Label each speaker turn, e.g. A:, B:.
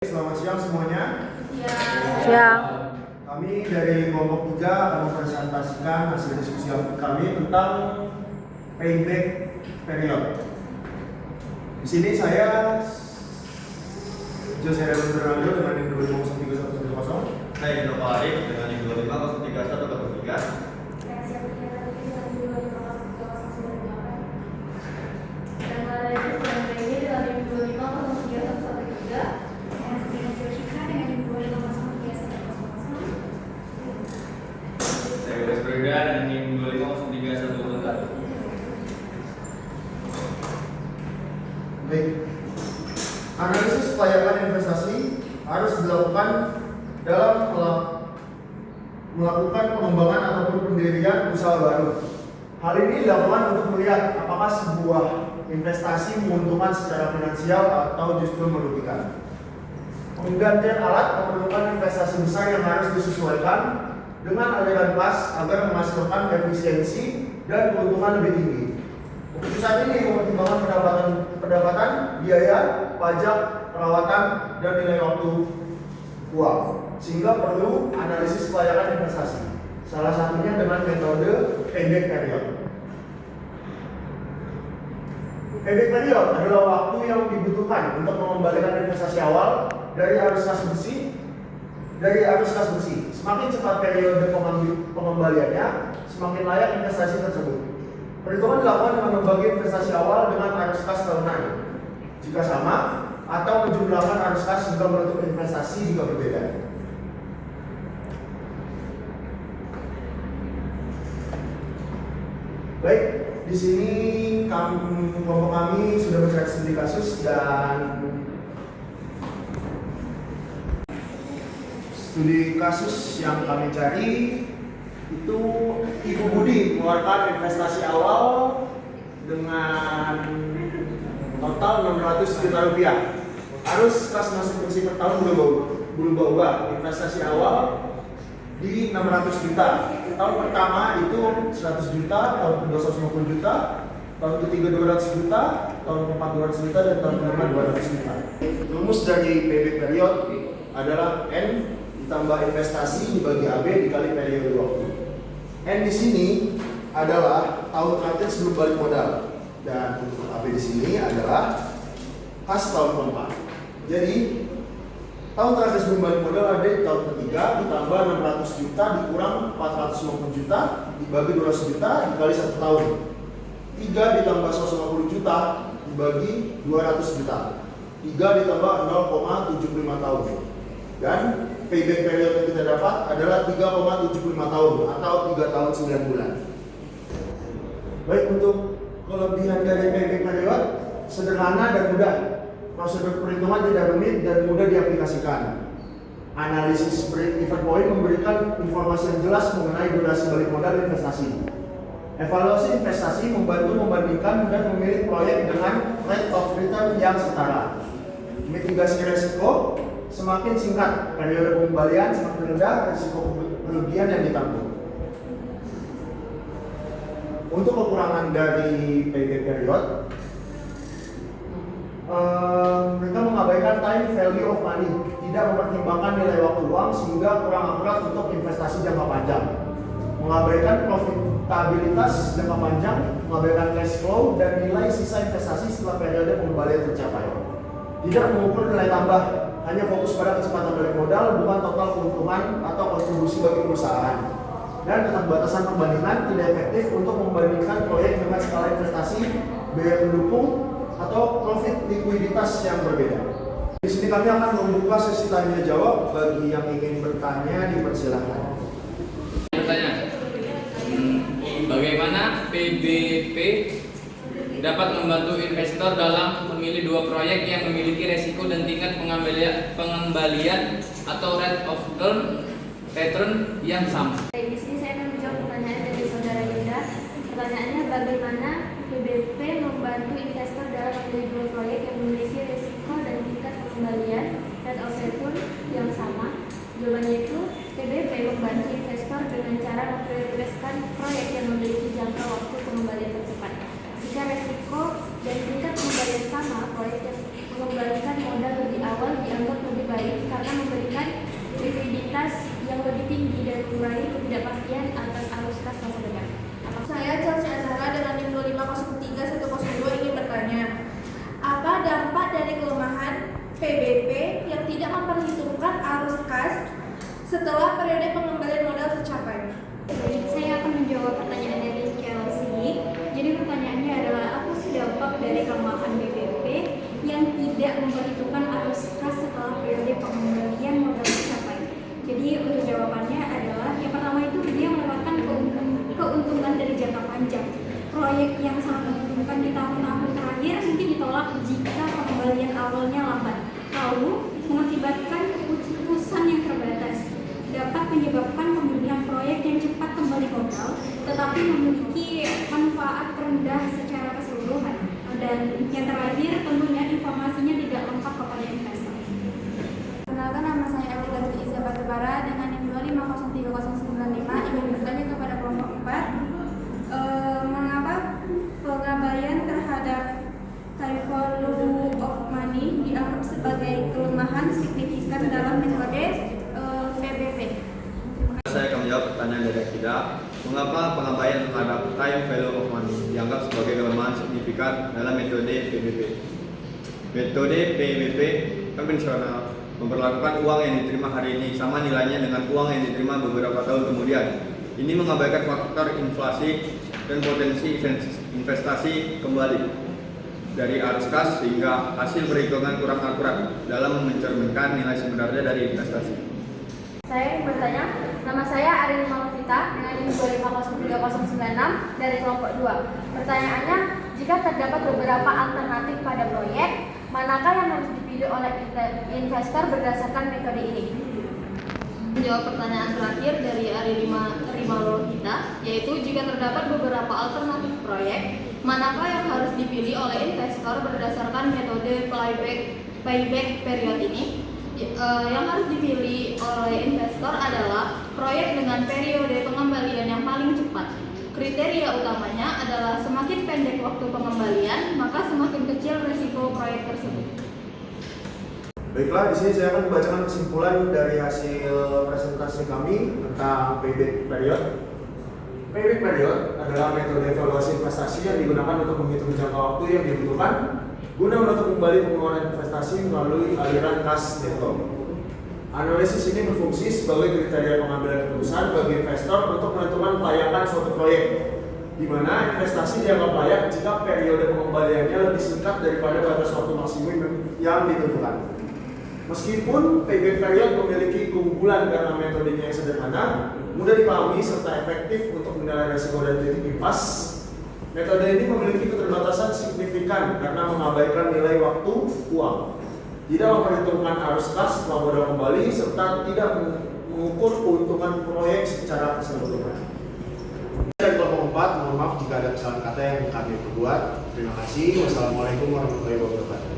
A: Selamat siang semuanya.
B: Siang.
A: Kami dari kelompok 3 akan mempresentasikan hasil diskusi kami tentang payback period. Di sini saya Jose Ronaldo dengan NIM 25031110.
C: Saya Dino Arif dengan NIM 25031113. Saya Wes Berga dengan NIM 25031114.
A: Baik. Analisis kelayakan investasi harus dilakukan dalam melakukan pengembangan ataupun pendirian usaha baru. Hal ini dilakukan untuk melihat apakah sebuah investasi menguntungkan secara finansial atau justru merugikan. Penggantian alat memerlukan investasi besar yang harus disesuaikan dengan aliran kas agar menghasilkan efisiensi dan keuntungan lebih tinggi. Keputusan ini mempertimbangkan pendapatan, biaya, pajak, perawatan, dan nilai waktu uang, sehingga perlu analisis kelayakan investasi. Salah satunya dengan metode payback period. Payback period adalah waktu yang dibutuhkan untuk mengembalikan investasi awal dari arus kas bersih. Semakin cepat periode pengembaliannya, semakin layak investasi tersebut. Perhitungan dilakukan dengan membagi investasi awal dengan arus kas tahunan jika sama, atau menjumlahkan arus kas hingga menutup investasi jika berbeda. Baik, di sini kelompok kami sudah bergerak studi kasus dan studi kasus yang kami cari itu Ibu Budi mengeluarkan investasi awal dengan total 600 juta rupiah. Arus kas masuk bersih per tahun berubah-ubah. Investasi awal di 600 juta. Tahun pertama itu 100 juta, tahun kedua 150 juta, tahun ketiga 200 juta, tahun keempat 200 juta, dan tahun kelima 200 juta. Rumus dari payback period adalah N ditambah investasi dibagi AB dikali periode waktu. N di sini adalah tahun terakhir sebelum balik modal, dan untuk AB di sini adalah kas tahun keempat. Jadi tahun terakhir sebelum balik modal ada di tahun ketiga ditambah 600 juta dikurang 450 juta dibagi 200 juta dikali 1 tahun. 3 ditambah 150 juta dibagi 200 juta. 3 ditambah 0,75 tahun. Dan payback period yang kita dapat adalah 3,75 tahun atau 3 tahun 9 bulan. Baik, untuk kelebihan dari payback period sederhana dan mudah. Prosedur perhitungan tidak rumit dan mudah diaplikasikan. Analisis break-even point memberikan informasi yang jelas mengenai durasi balik modal investasi. Evaluasi investasi membantu membandingkan dan memilih proyek dengan rate of return yang setara. Mitigasi risiko, semakin singkat periode pengembalian, semakin rendah risiko kerugian yang ditanggung. Untuk kekurangan dari payback period, mereka mengabaikan time value of money, tidak mempertimbangkan nilai waktu uang sehingga kurang akurat untuk investasi jangka panjang, mengabaikan profitabilitas jangka panjang, mengabaikan cash flow dan nilai sisa investasi setelah periode pengembalian tercapai, tidak mengukur nilai tambah, hanya fokus pada kecepatan balik modal, bukan total keuntungan atau kontribusi bagi perusahaan, dan keterbatasan perbandingan tidak efektif untuk membandingkan proyek dengan skala investasi, biaya pendukung, atau profit likuiditas yang berbeda. Di sini kami akan membuka sesi tanya jawab. Bagi yang ingin bertanya dipersilakan.
D: Bagaimana PBP dapat membantu investor dalam memilih dua proyek yang memiliki resiko dan tingkat pengembalian atau rate of return yang sama?
E: Di sini saya akan menjawab pertanyaan dari saudara Yuda. Pertanyaannya, bagaimana PBP membantu investor dalam memilih dua proyek yang memiliki risiko dan tingkat pengembalian rate of return yang sama? Jawabannya itu, PBP membantu investor dengan cara memprioritaskan proyek yang memiliki jangka waktu pengembalian tercepat. Jika risiko dan tingkat pengembalian sama, proyek yang mengembalikan modal lebih awal dianggap lebih baik
F: yang tidak memperhitungkan arus kas setelah periode pengembalian modal tercapai.
E: Baik, saya akan menjawab pertanyaan dari Chelsea. Jadi pertanyaannya adalah apa sih dampak dari kelemahan BBP yang tidak memperhitungkan arus kas setelah periode pengembalian modal tercapai? Jadi untuk jawabannya adalah yang pertama itu dia mendapatkan keuntungan dari jangka panjang. Proyek yang sangat menguntungkan di tahun-tahun terakhir mungkin ditolak jika pengembalian awalnya lambat. Lalu mengakibatkan keputusan yang terbatas dapat menyebabkan pemilihan proyek yang cepat kembali modal tetapi memiliki manfaat rendah secara keseluruhan. Dan yang terakhir tentunya informasinya tidak lengkap kepada investor.
F: Perkenalkan, nama saya Elvira Iza Batubara dengan NIM 2503095 ingin bertanya kepada kelompok 4 mengapa pengabaian terhadap time value of money dianggap sebagai kelemahan signifikan dalam metode PBP.
G: Saya akan menjawab pertanyaan dari Akida. Mengapa pengabaian terhadap time value of money dianggap sebagai kelemahan signifikan dalam metode PBP? Metode PBP konvensional memperlakukan uang yang diterima hari ini sama nilainya dengan uang yang diterima beberapa tahun kemudian. Ini mengabaikan faktor inflasi dan potensi investasi kembali dari arus kas sehingga hasil perhitungan kurang akurat dalam mencerminkan nilai sebenarnya dari investasi.
B: Saya ingin bertanya, nama saya Arin Malvita dengan NIM 2503096 dari kelompok 2. Pertanyaannya, jika terdapat beberapa alternatif pada proyek, manakah yang harus dipilih oleh investor berdasarkan metode ini?
E: Menjawab pertanyaan terakhir dari Arimalolovita, yaitu jika terdapat beberapa alternatif proyek, manakah yang harus dipilih oleh investor berdasarkan metode payback period ini? Yang harus dipilih oleh investor adalah proyek dengan periode pengembalian yang paling cepat. Kriteria utamanya adalah semakin pendek waktu pengembalian, maka semakin kecil risiko proyek tersebut.
A: Baiklah, di sini saya akan membacakan kesimpulan dari hasil presentasi kami tentang payback period. Payback period adalah metode evaluasi investasi yang digunakan untuk menghitung jangka waktu yang dibutuhkan guna menutup kembali pengeluaran investasi melalui aliran kas neto. Analisis ini berfungsi sebagai kriteria pengambilan keputusan bagi investor untuk menentukan kelayakan suatu proyek, di mana investasi dianggap layak jika periode pengembaliannya lebih singkat daripada batas waktu maksimum yang ditentukan. Meskipun payback period memiliki keunggulan karena metodenya yang sederhana, mudah dipahami serta efektif untuk menilai risiko dan titik impas, metode ini memiliki keterbatasan signifikan karena mengabaikan nilai waktu uang, tidak memperhitungkan arus kas setelah modal kembali, serta tidak mengukur keuntungan proyek secara keseluruhan. Dari kelompok 4, mohon maaf jika ada kesalahan kata yang kami perbuat. Terima kasih. Wassalamualaikum warahmatullahi wabarakatuh.